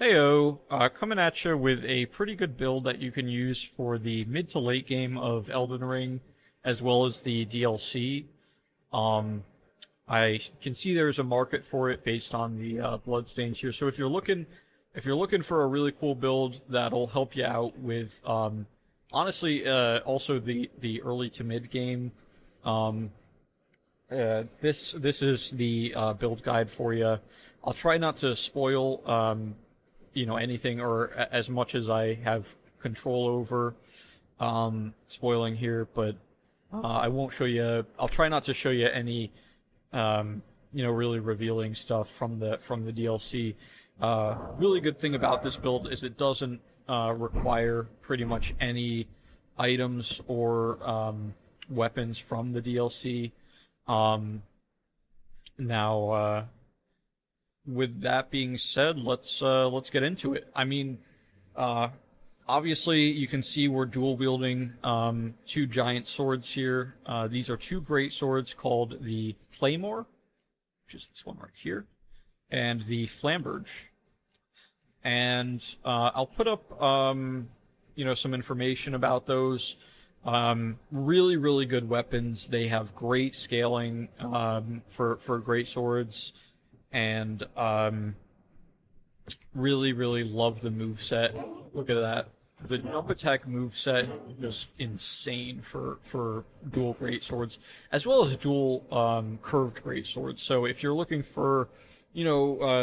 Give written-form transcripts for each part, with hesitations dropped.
Heyo, coming at you with a pretty good build that you can use for the mid to late game of Elden Ring, as well as the DLC. Um, I can see there's a market for it based on the bloodstains here. So if you're looking for a really cool build that'll help you out with, honestly, also the early to mid game. Um, this is the build guide for you. I'll try not to spoil anything or as much as I have control over spoiling here, but I won't show you. I'll try not to show you any really revealing stuff from the DLC. Really good thing about this build is it doesn't require pretty much any items or weapons from the DLC. Now, with that being said, let's get into it. I mean, obviously you can see we're dual wielding two giant swords here. These are two great swords called the Flaymore, which is this one right here, and the Clamberge. And I'll put up some information about those. Really, really good weapons. They have great scaling for great swords, and really, really love the moveset. Look at that. The jump attack moveset is just insane for dual great swords, as well as dual curved great swords. So if you're looking for,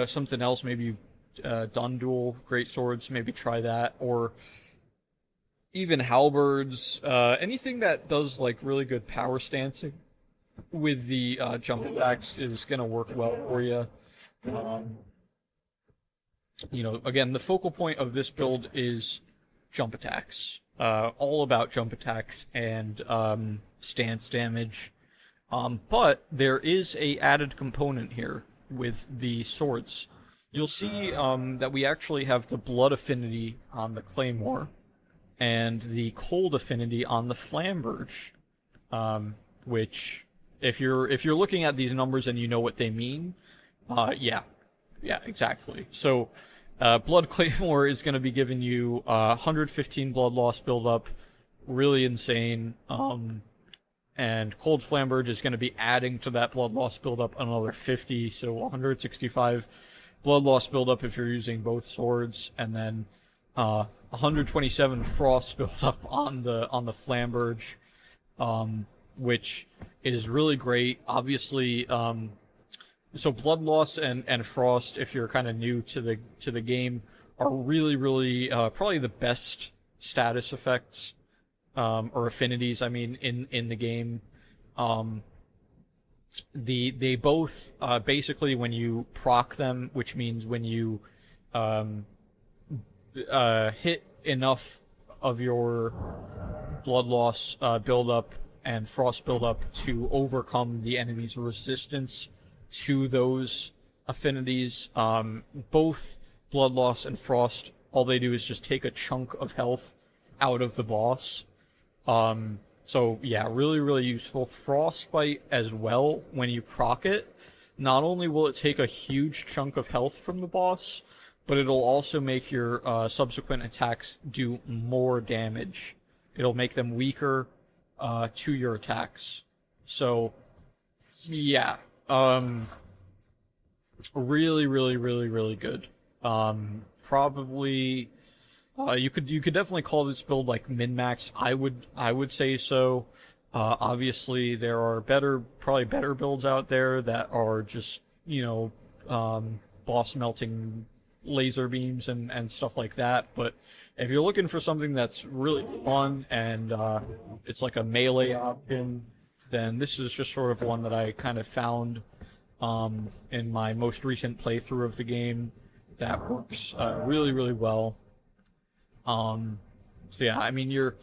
something else, maybe you've done dual great swords, maybe try that, or even halberds, anything that does like really good power stancing with the jump attacks is gonna work well for you. Again, the focal point of this build is jump attacks. All about jump attacks and stance damage. But there is a added component here with the swords. You'll see that we actually have the blood affinity on the Claymore and the cold affinity on the Clamberge, which, if you're looking at these numbers and you know what they mean, yeah, exactly. So, Blood Claymore is going to be giving you 115 blood loss buildup, really insane. And Cold Clamberge is going to be adding to that blood loss buildup another 50, so 165 blood loss buildup if you're using both swords, and then 127 frost buildup on the Clamberge, which is really great. Obviously, so blood loss and frost, if you're kind of new to the game, are really, really probably the best status effects or affinities. I mean, in the game, they both basically, when you proc them, which means when you hit enough of your blood loss buildup and frost buildup to overcome the enemy's resistance to those affinities. Both blood loss and frost, all they do is just take a chunk of health out of the boss. So yeah, really, really useful. Frostbite as well, when you proc it, not only will it take a huge chunk of health from the boss, but it'll also make your subsequent attacks do more damage. It'll make them weaker to your attacks. So, yeah. Really, really, really, really good. Probably, you could definitely call this build like min-max. I would say so. Obviously, there are probably better builds out there that are just, boss melting laser beams and stuff like that. But if you're looking for something that's really fun and it's like a melee option, then this is just sort of one that I kind of found in my most recent playthrough of the game that works really, really well. So yeah, I mean, you're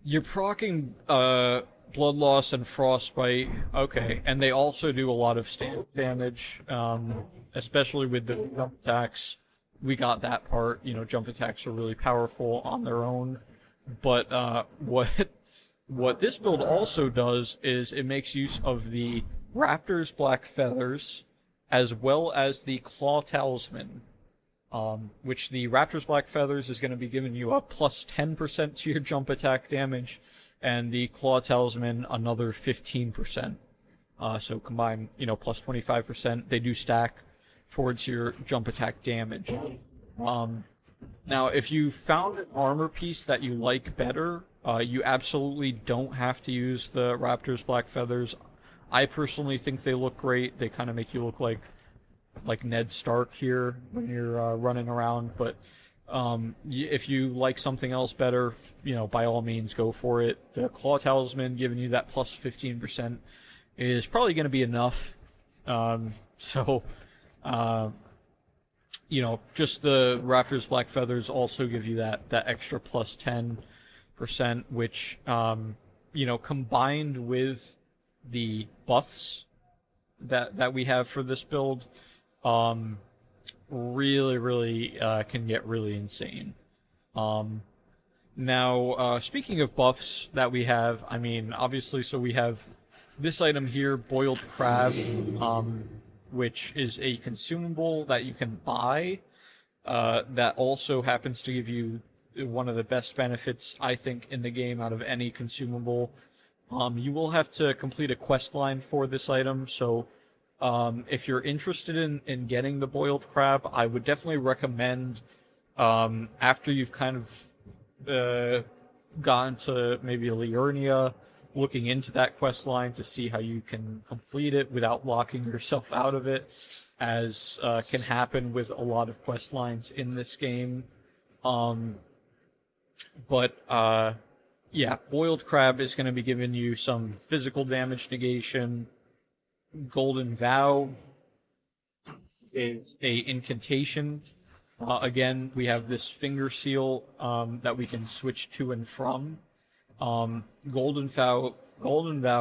proccing blood loss and frostbite, okay, and they also do a lot of stance damage, especially with the jump attacks. We got that part. Jump attacks are really powerful on their own, but what this build also does is it makes use of the Raptor's Black Feathers as well as the Claw Talisman. which the Raptor's Black Feathers is going to be giving you a plus 10% to your jump attack damage, and the Claw Talisman another 15%. So combined, plus 25%. They do stack towards your jump attack damage. Now, if you found an armor piece that you like better, you absolutely don't have to use the Raptor's Black Feathers. I personally think they look great. They kind of make you look like Ned Stark here when you're running around. But if you like something else better, by all means, go for it. The Claw Talisman giving you that plus 15% is probably going to be enough. Just the Raptor's Black Feathers also give you that extra plus 10%, which, combined with the buffs that we have for this build, really can get really insane. Now, speaking of buffs that we have, obviously, so we have this item here, Boiled Crab, which is a consumable that you can buy, that also happens to give you one of the best benefits, I think, in the game out of any consumable. You will have to complete a quest line for this item, so if you're interested in getting the Boiled Crab, I would definitely recommend, after you've kind of gotten to maybe Liurnia, looking into that quest line to see how you can complete it without locking yourself out of it, as can happen with a lot of quest lines in this game. Boiled Crab is going to be giving you some physical damage negation. Golden Vow is a incantation. Again, we have this finger seal that we can switch to and from. Golden Vow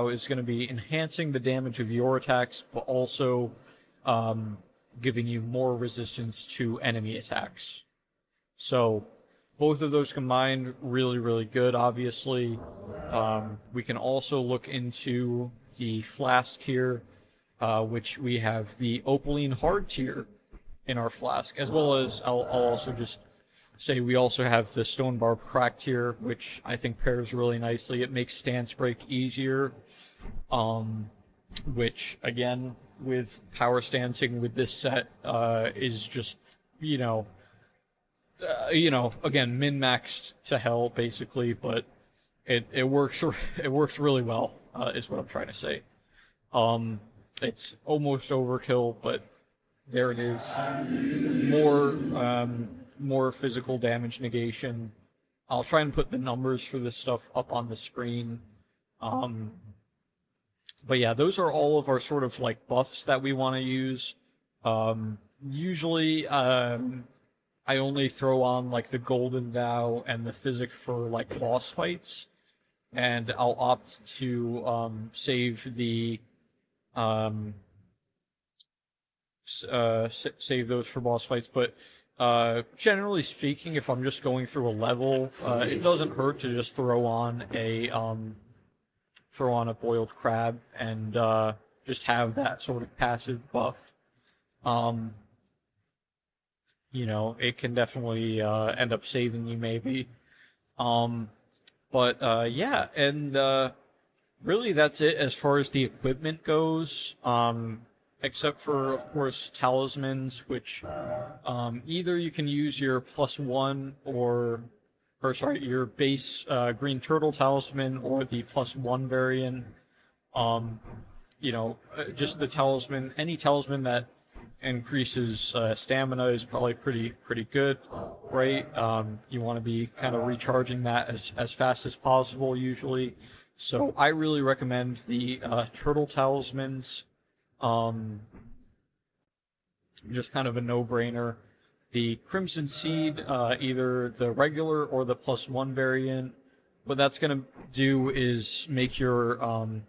is going to be enhancing the damage of your attacks, but also giving you more resistance to enemy attacks. So both of those combined, really good, obviously. We can also look into the Flask here, which we have the Opaline Hard tier in our Flask, as well as I'll also just say we also have the Stone Barb Crack tier, which I think pairs really nicely. It makes stance break easier, which again, with power stancing with this set, is just, again, min-maxed to hell, basically, but it works really well, is what I'm trying to say. It's almost overkill, but there it is. More physical damage negation. I'll try and put the numbers for this stuff up on the screen. But yeah, those are all of our sort of like buffs that we want to use. Usually, I only throw on like the Golden Vow and the Physic for like boss fights, and I'll opt to save the save those for boss fights. But generally speaking, if I'm just going through a level, it doesn't hurt to just throw on a Boiled Crab and just have that sort of passive buff. It can definitely end up saving you, maybe. Yeah, and really that's it as far as the equipment goes. Except for, of course, Talismans, which either you can use your +1 your base Green Turtle Talisman, or the +1 variant. Just the Talisman. Any Talisman that increases stamina is probably pretty good, right? You want to be kind of recharging that as fast as possible, usually. So I really recommend the Turtle Talismans. Just kind of a no-brainer. The Crimson Seed, either the regular or the +1 variant. What that's going to do is make your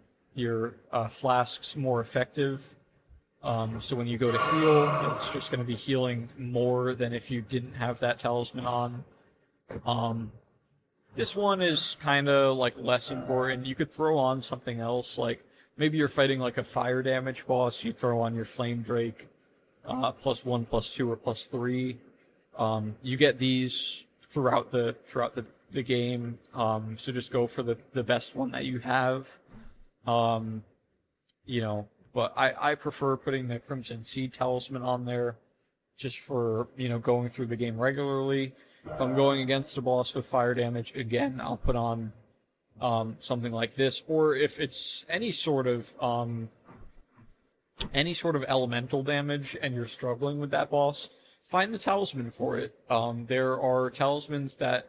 flasks more effective. So when you go to heal, it's just going to be healing more than if you didn't have that talisman on. This one is kind of like less important. You could throw on something else, like maybe you're fighting like a fire damage boss, you throw on your Flame Drake, +1, +2, or +3. You get these throughout the game, so just go for the best one that you have. You know, but I prefer putting the Crimson Seed Talisman on there just for, you know, going through the game regularly. If I'm going against a boss with fire damage, again, I'll put on something like this. Or if it's any sort of elemental damage and you're struggling with that boss, find the talisman for it. There are talismans that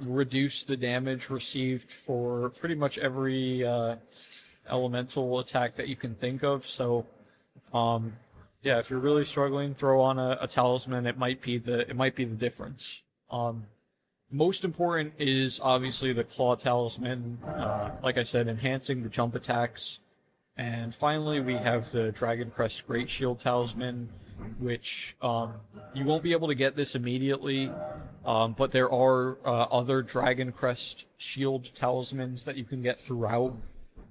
reduce the damage received for pretty much every elemental attack that you can think of. So, yeah, if you're really struggling, throw on a talisman. It might be the difference. Most important is obviously the claw talisman. Like I said, enhancing the jump attacks. And finally, we have the Dragon Crest Great Shield Talisman, which you won't be able to get this immediately, but there are other Dragon Crest Shield Talismans that you can get throughout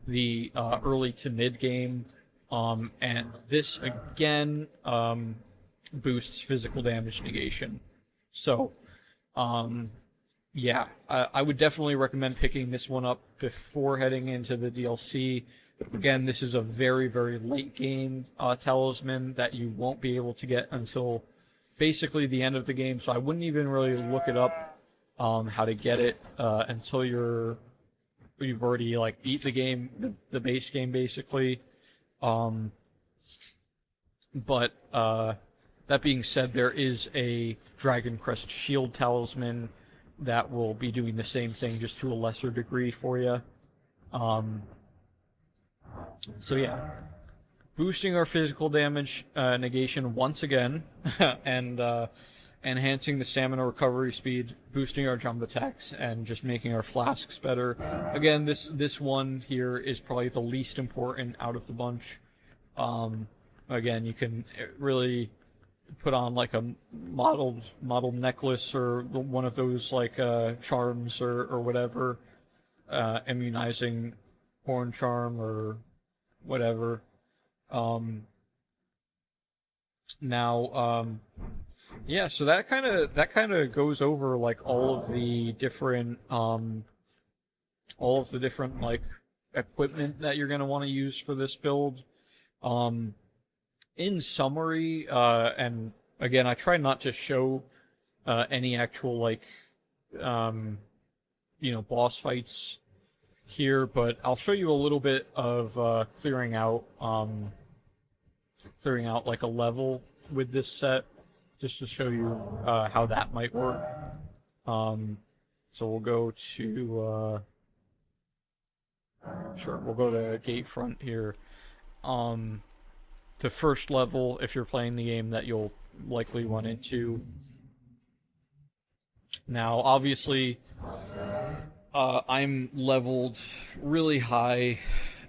the early to mid game, and this again boosts physical damage negation. So, yeah, I would definitely recommend picking this one up before heading into the DLC. Again, this is a very, very late game talisman that you won't be able to get until basically the end of the game, so I wouldn't even really look it up how to get it until you've already like beat the game, the base game basically. But that being said, there is a Dragon Crest Shield Talisman that will be doing the same thing, just to a lesser degree for you. So yeah, boosting our physical damage negation once again, and enhancing the stamina recovery speed, boosting our jump attacks, and just making our flasks better. Again, this one here is probably the least important out of the bunch. Again, you can really put on like a modeled necklace or one of those like charms or whatever, immunizing horn charm or whatever. Yeah, so that kind of goes over like all of the different like equipment that you're gonna want to use for this build. In summary, and again, I try not to show any actual like boss fights here, but I'll show you a little bit of clearing out like a level with this set, just to show you how that might work. So we'll go to we'll go to Gatefront here. The first level, if you're playing the game, that you'll likely run into. Now, obviously, I'm leveled really high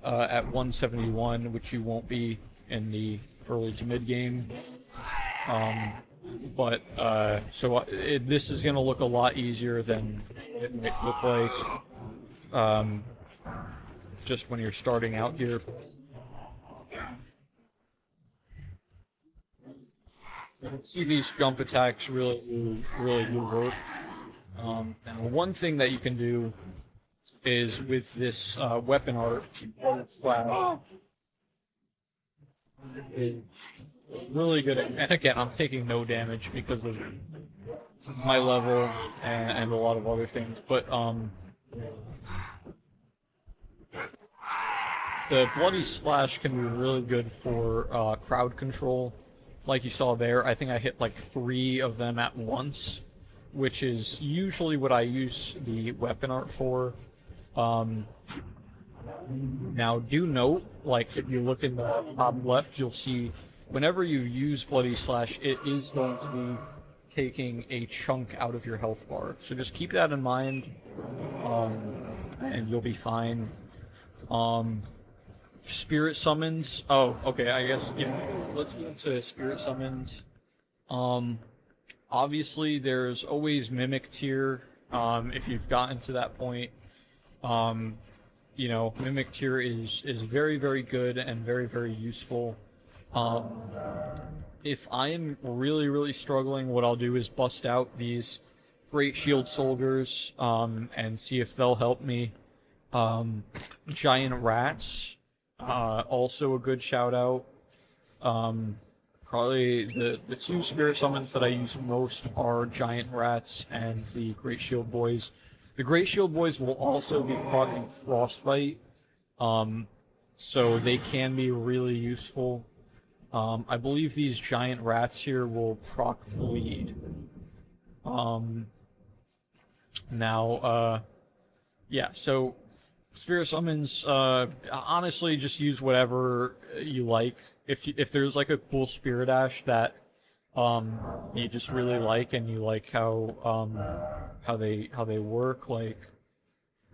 at 171, which you won't be in the early to mid game. This is going to look a lot easier than it might look like just when you're starting out here. You can see these jump attacks really do work. Now, one thing that you can do is with this weapon art, is really good at, and again, I'm taking no damage because of my level and a lot of other things, but the Bloody Slash can be really good for crowd control. Like you saw there, I think I hit like 3 of them at once, which is usually what I use the weapon art for. Now, do note, like, if you look in the top left, you'll see whenever you use Bloody Slash, it is going to be taking a chunk out of your health bar. So just keep that in mind, and you'll be fine. Spirit summons. Oh, okay, I guess, yeah. Let's get into spirit summons. Obviously, there's always Mimic tier, if you've gotten to that point. Mimic tier is very, very good and very, very useful. if I am really, really struggling, what I'll do is bust out these Great Shield Soldiers, and see if they'll help me. Giant Rats, also a good shout out. Probably the two spirit summons that I use most are Giant Rats and the Great Shield Boys. The Great Shield Boys will also be proccing Frostbite, so they can be really useful. I believe these Giant Rats here will proc Bleed. Yeah, so Spirit Summons, honestly, just use whatever you like. If there's like a cool Spirit Ash that you just really like, and you like how they work, like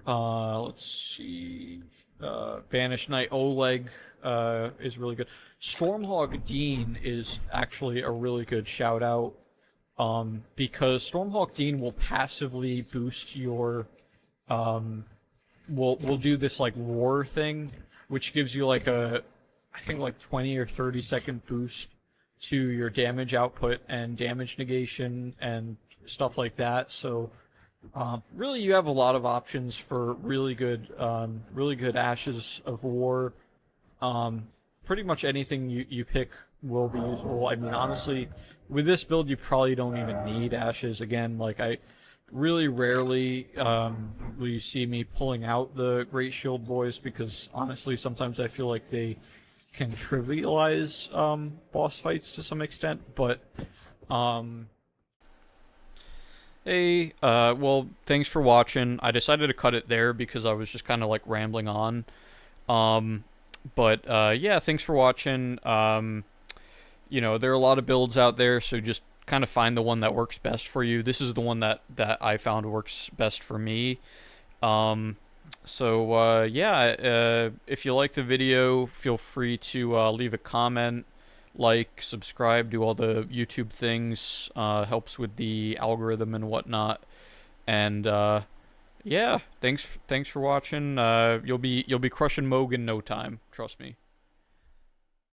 let's see, Vanished Knight Oleg is really good. Stormhawk Dean is actually a really good shout out, because Stormhawk Dean will passively boost your will do this like roar thing, which gives you like a, I think like 20 or 30-second boost to your damage output and damage negation and stuff like that. So really, you have a lot of options for really good Ashes of War. Pretty much anything you pick will be useful. I mean, honestly, with this build, you probably don't even need Ashes. Again, like, I really rarely will you see me pulling out the Great Shield Boys, because honestly, sometimes I feel like they can trivialize boss fights to some extent. But hey, well, thanks for watching. I decided to cut it there because I was just kind of like rambling on. But yeah, thanks for watching. You know, there are a lot of builds out there, so just kind of find the one that works best for you. This is the one that I found works best for me. So yeah, if you like the video, feel free to leave a comment, like, subscribe, do all the YouTube things. Helps with the algorithm and whatnot. And yeah, thanks for watching. You'll be crushing Moog in no time, trust me.